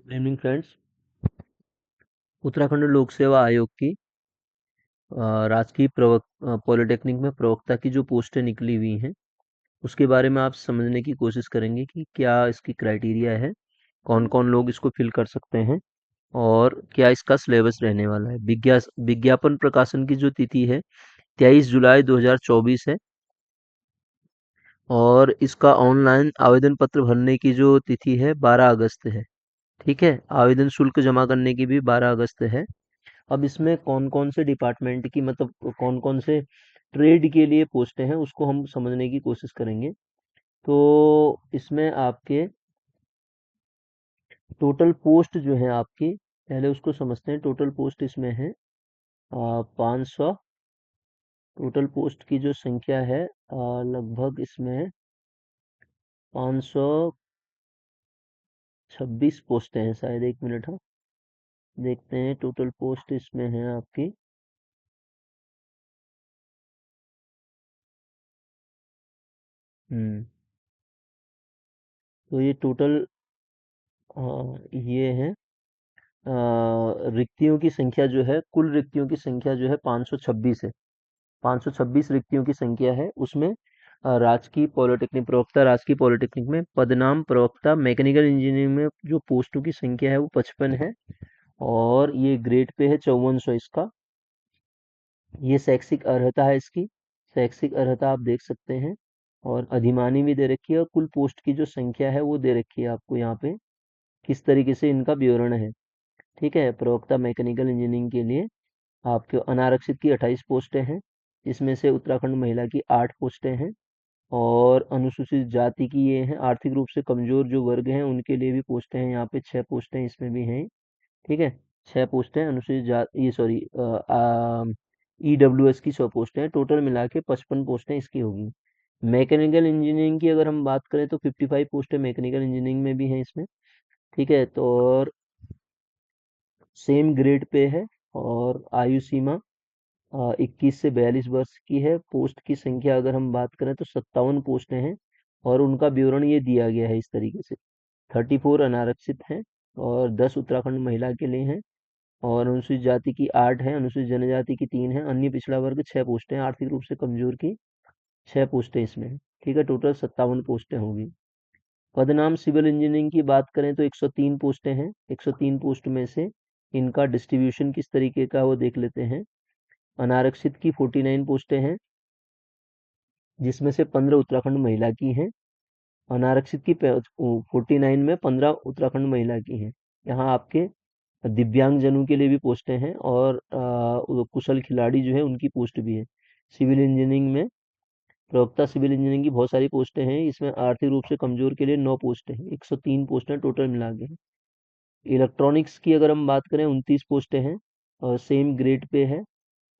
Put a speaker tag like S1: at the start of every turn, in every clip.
S1: Good evening friends. Uttarakhand लोक सेवा आयोग की राजकीय पॉलिटेक्निक में प्रवक्ता की जो पोस्टें निकली हुई हैं उसके बारे में आप समझने की कोशिश करेंगे कि क्या इसकी क्राइटेरिया है, कौन कौन लोग इसको फिल कर सकते हैं और क्या इसका सिलेबस रहने वाला है। विज्ञापन प्रकाशन की जो तिथि है 23 जुलाई 2024 है और इसका ऑनलाइन आवेदन पत्र भरने की जो तिथि है 12 अगस्त है। ठीक है, आवेदन शुल्क जमा करने की भी 12 अगस्त है। अब इसमें कौन कौन से डिपार्टमेंट की मतलब कौन कौन से ट्रेड के लिए पोस्टें हैं उसको हम समझने की कोशिश करेंगे। तो इसमें आपके टोटल पोस्ट जो है आपकी, पहले उसको समझते हैं। टोटल पोस्ट इसमें है 500। टोटल पोस्ट की जो संख्या है लगभग इसमें 526 पोस्टें हैं शायद। एक मिनट, हाँ देखते हैं टोटल पोस्ट इसमें है आपकी। हम्म तो ये टोटल ये है रिक्तियों की संख्या जो है, कुल रिक्तियों की संख्या जो है 526 है। 526 रिक्तियों की संख्या है उसमें। राजकीय पॉलिटेक्निक प्रवक्ता, राजकीय पॉलिटेक्निक में पदनाम प्रवक्ता मैकेनिकल इंजीनियरिंग में जो पोस्टों की संख्या है वो 55 है और ये ग्रेड पे है 5400 इसका। ये शैक्षिक अर्हता है इसकी। शैक्षिक अर्हता आप देख सकते हैं और अधिमानी भी दे रखी है और कुल पोस्ट की जो संख्या है वो दे रखी है आपको यहाँ पे, किस तरीके से इनका विवरण है। ठीक है, प्रवक्ता मैकेनिकल इंजीनियरिंग के लिए आपके अनारक्षित की 28 पोस्टें हैं, जिसमें से उत्तराखंड महिला की 8 पोस्टें हैं और अनुसूचित जाति की ये हैं, आर्थिक रूप से कमजोर जो वर्ग हैं उनके लिए भी पोस्टें हैं। यहाँ पे 6 पोस्टें इसमें भी हैं। ठीक है, 6 पोस्टें अनुसूचित जाति, ये सॉरी ईडब्ल्यूएस की 100 पोस्टें हैं। टोटल मिला के 55 पोस्टें इसकी होगी। मैकेनिकल इंजीनियरिंग की अगर हम बात करें तो 55 पोस्टें मैकेनिकल इंजीनियरिंग में भी हैं इसमें। ठीक है, तो और सेम ग्रेड पे है और आयु सीमा 21 से 42 वर्ष की है। पोस्ट की संख्या अगर हम बात करें तो 57 पोस्टें हैं और उनका विवरण ये दिया गया है इस तरीके से। 34 अनारक्षित हैं और 10 उत्तराखंड महिला के लिए हैं और अनुसूचित जाति की 8 है, अनुसूचित जनजाति की 3 है, अन्य पिछड़ा वर्ग 6 पोस्टें हैं, आर्थिक रूप से कमजोर की 6 पोस्टें इसमें हैं। ठीक है, टोटल 57 पोस्टें होंगी। पदनाम सिविल इंजीनियरिंग की बात करें तो 103 पोस्टें हैं। 103 पोस्ट में से इनका डिस्ट्रीब्यूशन किस तरीके का वो देख लेते हैं। अनारक्षित की 49 पोस्टें हैं, जिसमें से 15 उत्तराखंड महिला की हैं। अनारक्षित की 49 में 15 उत्तराखंड महिला की हैं। यहाँ आपके दिव्यांग जनों के लिए भी पोस्टें हैं और कुशल खिलाड़ी जो है उनकी पोस्ट भी है। सिविल इंजीनियरिंग में प्रवक्ता सिविल इंजीनियरिंग की बहुत सारी पोस्टें हैं। इसमें आर्थिक रूप से कमजोर के लिए 9 पोस्टें हैं। 103 पोस्टें टोटल मिला के हैं। इलेक्ट्रॉनिक्स की अगर हम बात करें 29 पोस्टें हैं और सेम ग्रेड पे है।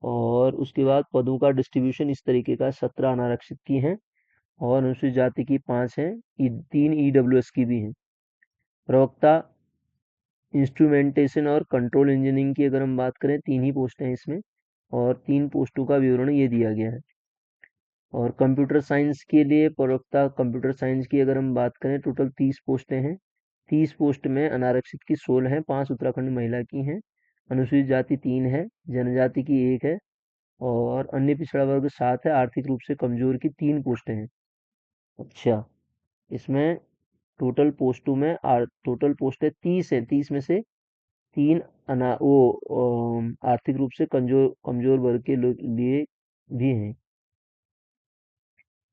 S1: और उसके बाद पदों का डिस्ट्रीब्यूशन इस तरीके का, 17 अनारक्षित की हैं और अनुसूचित जाति की 5 हैं, 3 ईडब्ल्यूएस की भी हैं। प्रवक्ता इंस्ट्रूमेंटेशन और कंट्रोल इंजीनियरिंग की अगर हम बात करें 3 ही पोस्टें हैं इसमें और 3 पोस्टों का विवरण ये दिया गया है। और कंप्यूटर साइंस के लिए प्रवक्ता कंप्यूटर साइंस की अगर हम बात करें टोटल 30 पोस्टें हैं। 30 पोस्ट में अनारक्षित की 16 हैं, 5 उत्तराखंड महिला की हैं, अनुसूचित जाति 3 है, जनजाति की 1 है और अन्य पिछड़ा वर्ग 7 है, आर्थिक रूप से कमजोर की 3 पोस्टें हैं। अच्छा, इसमें टोटल पोस्टों में टोटल पोस्टें 30 है। 30 में से 3 आर्थिक रूप से कमजोर कमजोर वर्ग के लिए भी हैं।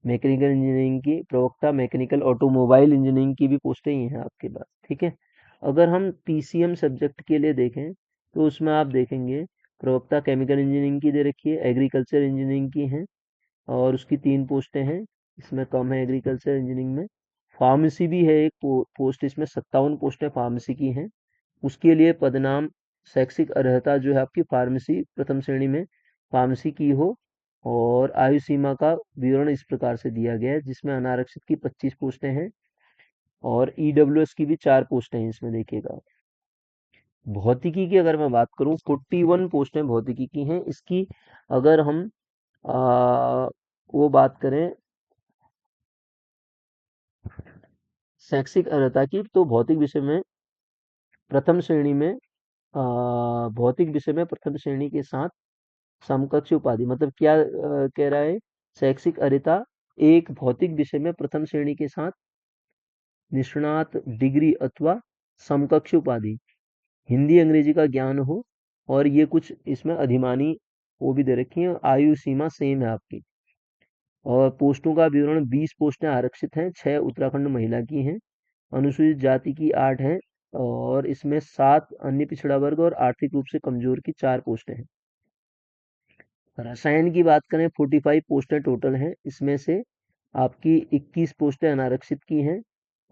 S1: मैकेनिकल इंजीनियरिंग की प्रवक्ता मैकेनिकल ऑटोमोबाइल इंजीनियरिंग की भी पोस्टें ही हैं आपके पास। ठीक है, अगर हम पीसीएम सब्जेक्ट के लिए देखें तो उसमें आप देखेंगे प्रवक्ता केमिकल इंजीनियरिंग की दे रखी है, एग्रीकल्चर इंजीनियरिंग की हैं और उसकी 3 पोस्टें हैं। इसमें कम है एग्रीकल्चर इंजीनियरिंग में। फार्मेसी भी है एक पोस्ट, इसमें 57 पोस्टें फार्मेसी की हैं। उसके लिए पदनाम शैक्षिक अर्हता जो है आपकी फार्मेसी प्रथम श्रेणी में फार्मेसी की हो और आयु सीमा का विवरण इस प्रकार से दिया गया है, जिसमें अनारक्षित की 25 पोस्टें हैं और ईडब्ल्यूएस की भी 4 पोस्टें हैं इसमें देखिएगा। भौतिकी की अगर मैं बात करूं 41 पोस्टें भौतिकी की हैं इसकी। अगर हम वो बात करें शैक्षिक अर्हता की तो भौतिक विषय में प्रथम श्रेणी में भौतिक विषय में प्रथम श्रेणी के साथ समकक्ष उपाधि, मतलब क्या कह रहा है, शैक्षिक अर्हता एक भौतिक विषय में प्रथम श्रेणी के साथ निष्णात डिग्री अथवा समकक्ष उपाधि, हिंदी अंग्रेजी का ज्ञान हो, और ये कुछ इसमें अधिमानी वो भी दे रखी है। आयु सीमा सेम है आपकी, और पोस्टों का विवरण 20 पोस्टें आरक्षित हैं, 6 उत्तराखंड महिला की हैं, अनुसूचित जाति की 8 हैं, और इसमें 7 अन्य पिछड़ा वर्ग और आर्थिक रूप से कमजोर की 4 पोस्टें हैं। रसायन की बात करें 45 पोस्टें टोटल हैं, इसमें से आपकी 21 पोस्टें अनारक्षित की हैं,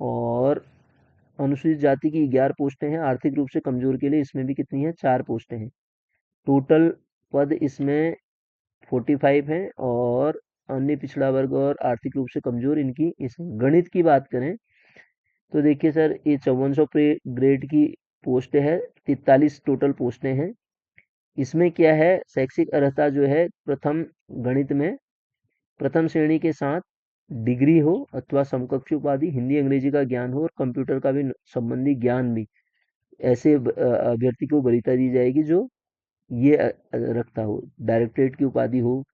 S1: और अनुसूचित जाति की 11 पोस्टें हैं, आर्थिक रूप से कमजोर के लिए इसमें भी कितनी है, 4 पोस्टें हैं। टोटल पद इसमें 45 हैं, और अन्य पिछड़ा वर्ग और आर्थिक रूप से कमजोर इनकी इस गणित की बात करें तो देखिए सर, ये 5400 ग्रेड की पोस्ट है, 43 टोटल पोस्टें हैं। इसमें क्या है, शैक्षिक अर्हता जो है प्रथम गणित में प्रथम श्रेणी के साथ डिग्री हो अथवा समकक्ष उपाधि, हिंदी अंग्रेजी का ज्ञान हो और कंप्यूटर का भी संबंधी ज्ञान भी, ऐसे अभ्यर्थी को वरीयता दी जाएगी जो ये रखता हो, डायरेक्टरेट की उपाधि हो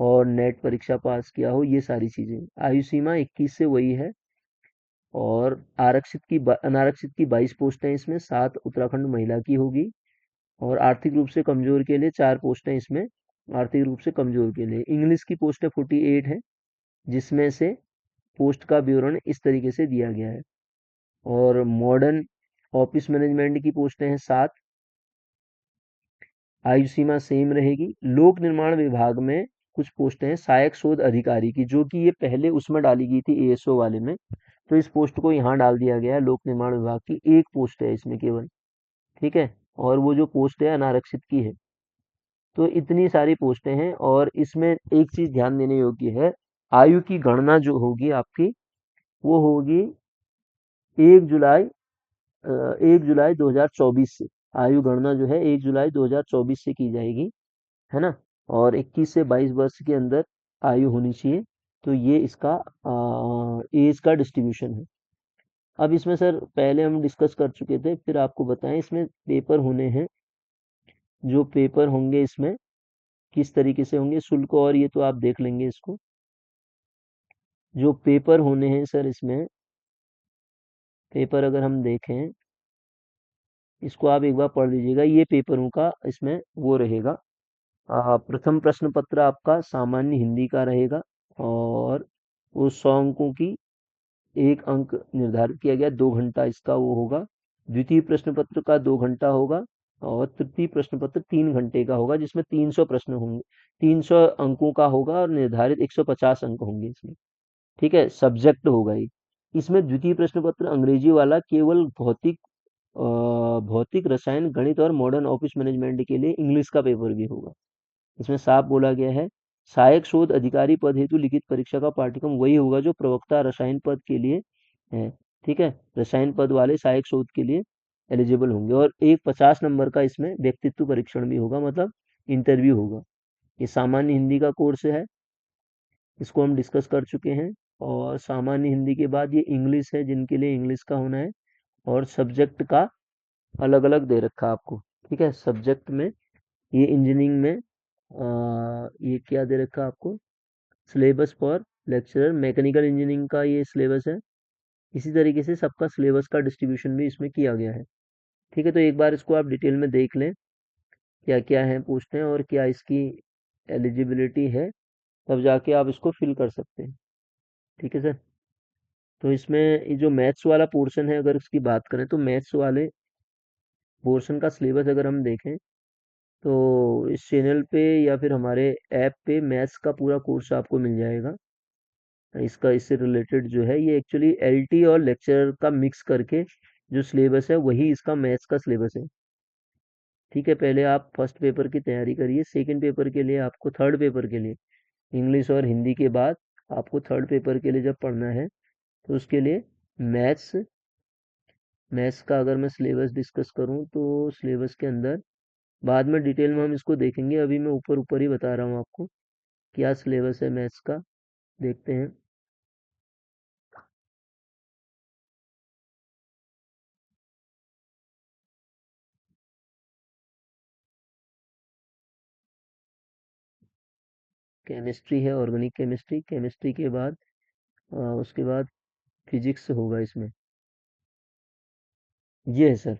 S1: और नेट परीक्षा पास किया हो, ये सारी चीजें। आयु सीमा 21 से वही है, और अनारक्षित की 22 पोस्टें इसमें, 7 उत्तराखंड महिला की होगी, और आर्थिक रूप से कमजोर के लिए 4 पोस्टें इसमें, आर्थिक रूप से कमजोर के लिए। इंग्लिश की पोस्टें 48 है, जिसमें से पोस्ट का विवरण इस तरीके से दिया गया है। और मॉडर्न ऑफिस मैनेजमेंट की पोस्टें हैं 7, आयु सीमा सेम रहेगी। लोक निर्माण विभाग में कुछ पोस्टें हैं सहायक शोध अधिकारी की, जो कि ये पहले उसमें डाली गई थी एएसओ वाले में, तो इस पोस्ट को यहाँ डाल दिया गया है। लोक निर्माण विभाग की एक पोस्ट है इसमें केवल, ठीक है, और वो जो पोस्ट है अनारक्षित की है। तो इतनी सारी पोस्टें हैं, और इसमें एक चीज ध्यान देने योग्य है, आयु की गणना जो होगी आपकी, वो होगी 1 जुलाई 1 जुलाई 2024 से। आयु गणना जो है 1 जुलाई 2024 से की जाएगी, है ना, और 21 से 22 वर्ष के अंदर आयु होनी चाहिए। तो ये इसका एज का डिस्ट्रीब्यूशन है। अब इसमें सर पहले हम डिस्कस कर चुके थे, फिर आपको बताएं इसमें पेपर होने हैं, जो पेपर होंगे इसमें किस तरीके से होंगे, शुल्क और ये तो आप देख लेंगे इसको। जो पेपर होने हैं सर इसमें, पेपर अगर हम देखें, इसको आप एक बार पढ़ लीजिएगा, ये पेपरों का इसमें वो रहेगा। प्रथम प्रश्न पत्र आपका सामान्य हिंदी का रहेगा, और वो 100 अंकों की एक अंक निर्धारित किया गया, 2 घंटा इसका वो होगा। द्वितीय प्रश्न पत्र का 2 घंटा होगा, और तृतीय प्रश्न पत्र 3 घंटे का होगा, जिसमें 300 प्रश्न होंगे, 300 अंकों का होगा, और निर्धारित 150 अंक होंगे इसमें, ठीक है, सब्जेक्ट होगा ये। इसमें द्वितीय प्रश्न पत्र अंग्रेजी वाला केवल भौतिक रसायन गणित और मॉडर्न ऑफिस मैनेजमेंट के लिए इंग्लिश का पेपर भी होगा। इसमें साफ बोला गया है, सहायक शोध अधिकारी पद हेतु लिखित परीक्षा का पाठ्यक्रम वही होगा जो प्रवक्ता रसायन पद के लिए है, ठीक है, रसायन पद वाले सहायक शोध के लिए एलिजिबल होंगे। और एक 50 नंबर का इसमें व्यक्तित्व परीक्षण भी होगा, मतलब इंटरव्यू होगा। ये सामान्य हिंदी का कोर्स है, इसको हम डिस्कस कर चुके हैं। और सामान्य हिंदी के बाद ये इंग्लिश है, जिनके लिए इंग्लिश का होना है, और सब्जेक्ट का अलग अलग दे रखा है आपको, ठीक है। सब्जेक्ट में ये इंजीनियरिंग में ये क्या दे रखा है आपको, syllabus for lecturer mechanical engineering का ये सिलेबस है। इसी तरीके से सबका सिलेबस का डिस्ट्रीब्यूशन भी इसमें किया गया है, ठीक है। तो एक बार इसको आप डिटेल में देख लें, क्या क्या है पूछते हैं और क्या इसकी एलिजिबिलिटी है, तब जाके आप इसको फिल कर सकते हैं, ठीक है सर। तो इसमें ये जो मैथ्स वाला पोर्शन है, अगर इसकी बात करें तो मैथ्स वाले पोर्शन का सिलेबस अगर हम देखें, तो इस चैनल पे या फिर हमारे ऐप पे मैथ्स का पूरा कोर्स आपको मिल जाएगा। इसका इससे रिलेटेड जो है, ये एक्चुअली एलटी और लेक्चर का मिक्स करके जो सिलेबस है, वही इसका मैथ्स का सिलेबस है, ठीक है। पहले आप फर्स्ट पेपर की तैयारी करिए, सेकंड पेपर के लिए आपको, थर्ड पेपर के लिए इंग्लिश और हिंदी के बाद आपको थर्ड पेपर के लिए जब पढ़ना है, तो उसके लिए मैथ्स मैथ्स का अगर मैं सिलेबस डिस्कस करूं, तो सिलेबस के अंदर बाद में डिटेल में हम इसको देखेंगे, अभी मैं ऊपर ऊपर ही बता रहा हूँ आपको क्या सिलेबस है मैथ्स का। देखते हैं, केमिस्ट्री है, ऑर्गेनिक केमिस्ट्री। केमिस्ट्री के बाद उसके बाद फिजिक्स होगा इसमें। ये है सर।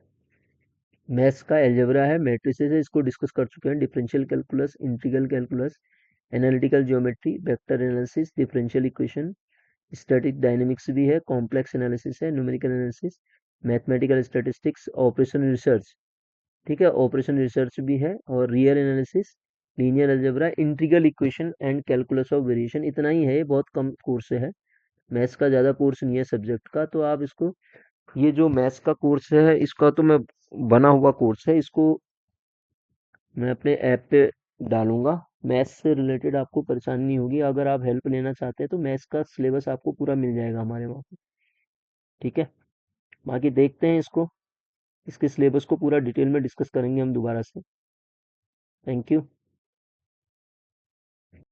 S1: मैथ्स का एलजेब्रा है, मैट्रिसेस है, इसको डिस्कस कर चुके हैं। Differential calculus, integral calculus, analytical geometry, vector analysis, differential equation, static dynamics भी है, कॉम्प्लेक्स एनालिसिस है, numerical analysis, mathematical statistics, operation research. ठीक है, ऑपरेशन रिसर्च भी है, और real analysis, linear algebra, integral equation and calculus of variation. इतना ही है, ये बहुत कम कोर्स है। मैथ्स का ज़्यादा कोर्स नहीं है सब्जेक्ट का, तो आप इसको, ये जो मैथ्स का कोर्स है इसका तो मैं, बना हुआ कोर्स है, इसको मैं अपने ऐप पे डालूंगा। मैथ्स से रिलेटेड आपको परेशानी नहीं होगी। अगर आप हेल्प लेना चाहते हैं तो मैथ्स का सिलेबस आपको पूरा मिल जाएगा हमारे वहाँ पे। ठीक है, बाकी देखते हैं इसको, इसके सिलेबस को पूरा डिटेल में डिस्कस करेंगे हम दोबारा से। Thank you.